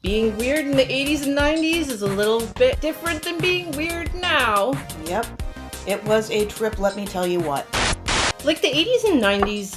Being weird in the 80s and 90s is a little bit different than being weird now. Yep. It was a trip, let me tell you what. Like the 80s and 90s,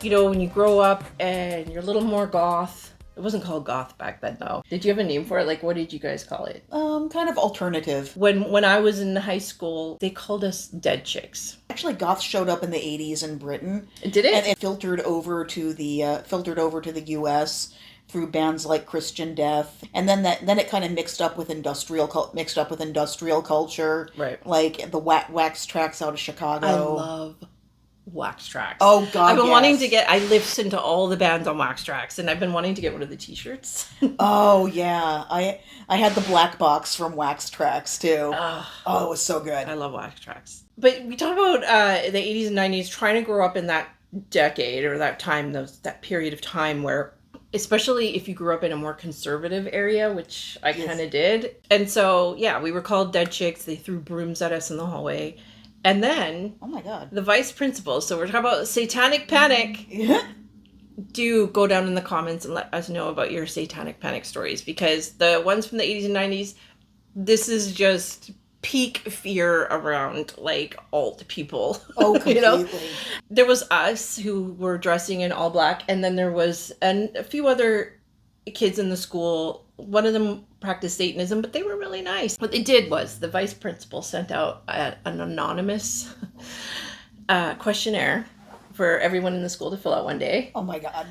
you know, when you grow up and you're a little more goth. It wasn't called goth back then, though. Did you have a name for it? Like, what did you guys call it? Kind of alternative. When I was in high school, they called us dead chicks. Actually, goth showed up in the 80s in Britain. Did it? And it filtered over to the US through bands like Christian Death, and then it kind of mixed up with industrial culture, right? Like the wax tracks out of Chicago. I love wax tracks. Oh God, I've been wanting to get. I listened to all the bands on wax tracks, and I've been wanting to get one of the T-shirts. Oh yeah, I had the black box from Wax Tracks too. Oh, it was so good. I love wax tracks. But we talk about the 80s and 90s, trying to grow up in that decade or that time, that period of time where, especially if you grew up in a more conservative area, which I kind of did. And so, yeah, we were called dead chicks. They threw brooms at us in the hallway. And then, oh my God, the vice principal. So we're talking about Satanic Panic. Yeah. Do go down in the comments and let us know about your Satanic Panic stories, because the ones from the 80s and 90s, this is just peak fear around like alt people. Oh, completely. You know? There was us who were dressing in all black, and then there was a few other kids in the school. One of them practiced Satanism, but they were really nice. What they did was the vice principal sent out an anonymous questionnaire for everyone in the school to fill out one day. Oh my God.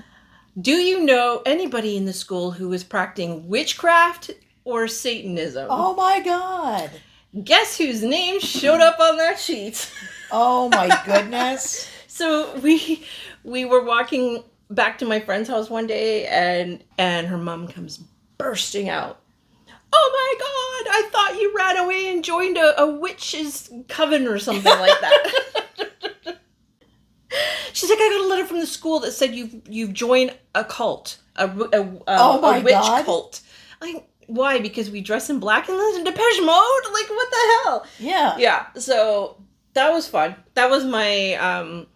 Do you know anybody in the school who is practicing witchcraft or Satanism? Oh my God. Guess whose name showed up on that sheet? Oh my goodness. So we were walking back to my friend's house one day, and her mom comes bursting out. Oh my God, I thought you ran away and joined a witch's coven or something like that. She's like, I got a letter from the school that said you've joined a cult, a witch God. cult. Like, why? Because we dress in black and listen to Depeche Mode? Like, what the hell? Yeah. Yeah. So that was fun. That was my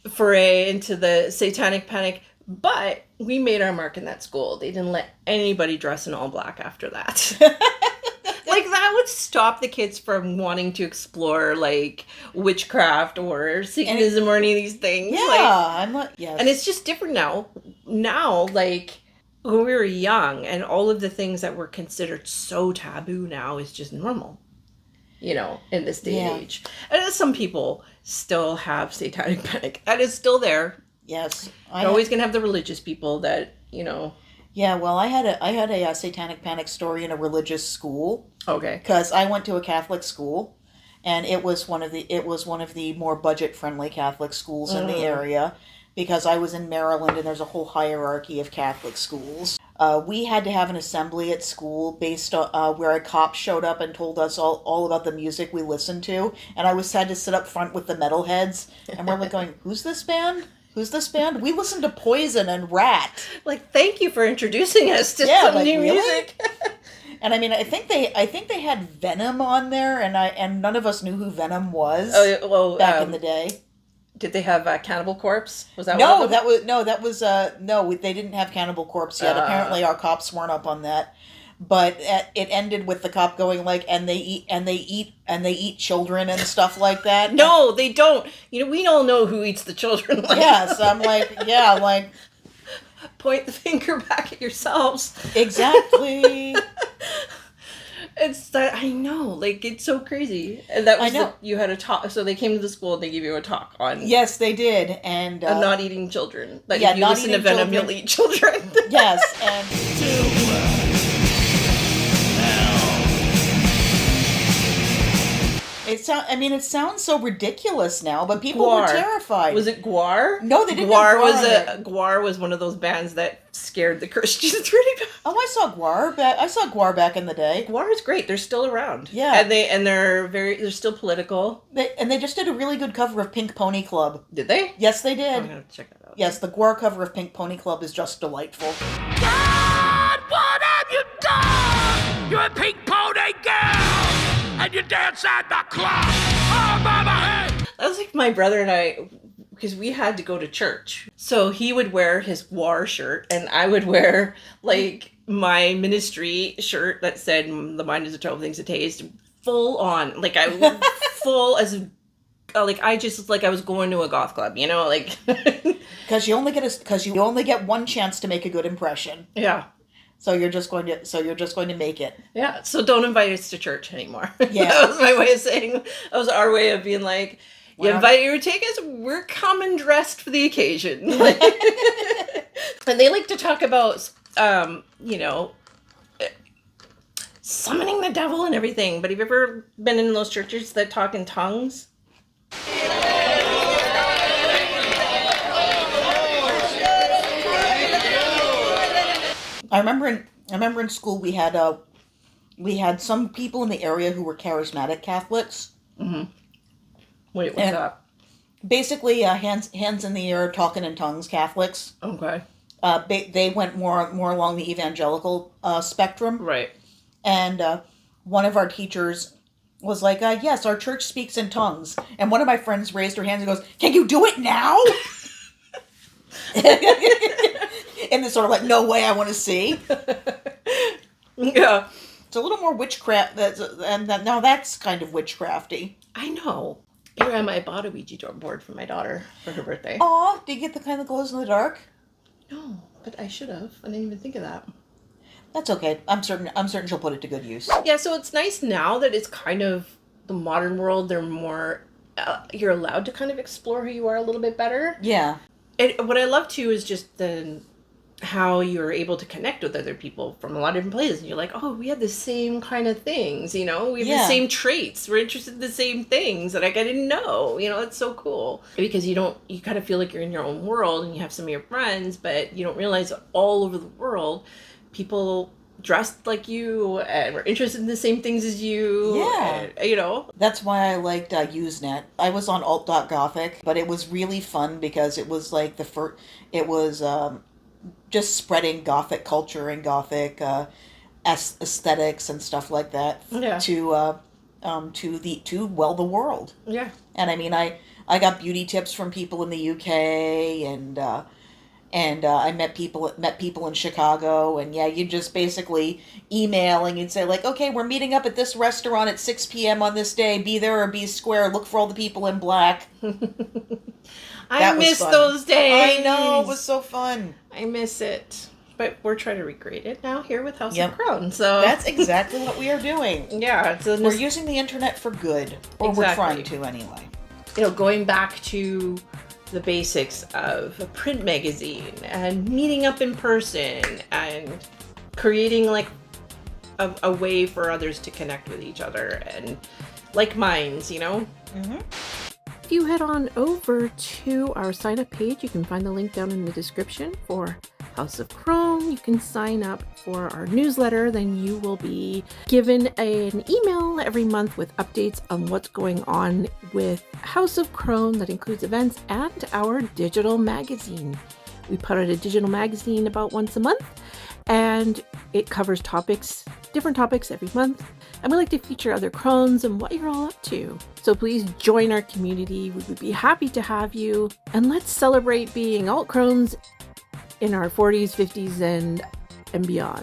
foray into the Satanic Panic. But we made our mark in that school. They didn't let anybody dress in all black after that. Like, that would stop the kids from wanting to explore, like, witchcraft or Satanism or any of these things. Yeah, yes. And it's just different now. Now, like, when we were young, and all of the things that were considered so taboo now is just normal, you know, in this day and age. And some people still have Satanic Panic. That is still there. Yes. You're always going to have the religious people that, you know. Yeah, well, I had a Satanic Panic story in a religious school. Okay. Because I went to a Catholic school, and it was one of the more budget-friendly Catholic schools in the area, because I was in Maryland, and there's a whole hierarchy of Catholic schools. We had to have an assembly at school based on where a cop showed up and told us all about the music we listened to, and I had to sit up front with the metalheads, and we're like going, "Who's this band? Who's this band? We listen to Poison and Rat." Like, thank you for introducing us to some new music. And I mean, I think they had Venom on there, and none of us knew who Venom was. Back in the day. Did they have Cannibal Corpse? Was that no? one of them? They didn't have Cannibal Corpse yet. Apparently, our cops weren't up on that. But it ended with the cop going like, and they eat children and stuff like that. No, they don't. You know, we all know who eats the children. Like, yes, I'm like, yeah, like, point the finger back at yourselves. Exactly. It's that, I know, like, it's so crazy. And that was you had a talk. So they came to the school and they gave you a talk on. Yes, they did, and not eating children. Like, if you listen to Venom, you'll eat children. Yes, and. It sounds so ridiculous now, but people were terrified. Was it Gwar? No, they didn't. Gwar was one of those bands that scared the Christians really bad. Oh, I saw Gwar back in the day. Gwar is great. They're still around. Yeah, and they're still political. They just did a really good cover of Pink Pony Club. Did they? Yes, they did. I'm gonna check that out. Yes, the Gwar cover of Pink Pony Club is just delightful. God, what have you done? You're a Pink Pony girl! And you dance at the club. Oh, mama, hey! That was like my brother and I, because we had to go to church. So he would wear his Gwar shirt, and I would wear, like, my ministry shirt that said "The mind is a terrible thing to taste," full on, like I was full as, like I just like I was going to a goth club, you know, like Because you only get one chance to make a good impression. yeah. So you're just going to make it. Yeah, so don't invite us to church anymore. Yeah. That was my way of saying, that was our way of being like, you Well, invite you to take us, we're coming dressed for the occasion. And they like to talk about, you know, summoning the devil and everything. But have you ever been in those churches that talk in tongues? I remember in school we had some people in the area who were charismatic Catholics. Mm-hmm. Wait, what's And- that? Basically, hands in the air, talking in tongues Catholics. Okay. They went more along the evangelical spectrum. Right. And one of our teachers was like, yes, our church speaks in tongues. And one of my friends raised her hands and goes, can you do it now? And it's sort of like, no way, I want to see. Yeah. It's a little more witchcraft. Now that's kind of witchcrafty. I know. Here I bought a Ouija board for my daughter for her birthday. Oh, do you get the kind that glows in the dark? No, but I should have. I didn't even think of that. That's okay. I'm certain she'll put it to good use. Yeah, so it's nice now that it's kind of the modern world. They're more, you're allowed to kind of explore who you are a little bit better. Yeah. And what I love too is just how you're able to connect with other people from a lot of different places. And you're like, oh, we have the same kind of things, you know? We have the same traits. We're interested in the same things that I didn't know. You know, it's so cool. Because you kind of feel like you're in your own world and you have some of your friends, but you don't realize that all over the world, people dressed like you and were interested in the same things as you. Yeah. And, you know? That's why I liked Usenet. I was on alt.gothic, but it was really fun because it was like just spreading Gothic culture and Gothic aesthetics and stuff like that Yeah. to the world. Yeah. And I mean, I got beauty tips from people in the UK, and I met people in Chicago, and yeah, you just basically email and you'd say like, okay, we're meeting up at this restaurant at 6 p.m. on this day. Be there or be square. Look for all the people in black. I miss those days. I know, it was so fun. I miss it. But we're trying to recreate it now here with House Yep. of Crone. So That's exactly what we are doing. yeah, it's We're using the internet for good, or we're Exactly. trying to anyway. going back to the basics of a print magazine and meeting up in person and creating like a way for others to connect with each other and like minds, you know? Mm-hmm. If you head on over to our sign up page, you can find the link down in the description for House of Crone. You can sign up for our newsletter. Then you will be given an email every month with updates on what's going on with House of Crone. That includes events and our digital magazine. We put out a digital magazine about once a month, and it covers different topics every month. And we like to feature other crones and what you're all up to. So please join our community. We would be happy to have you. And let's celebrate being alt crones in our 40s, 50s, and beyond.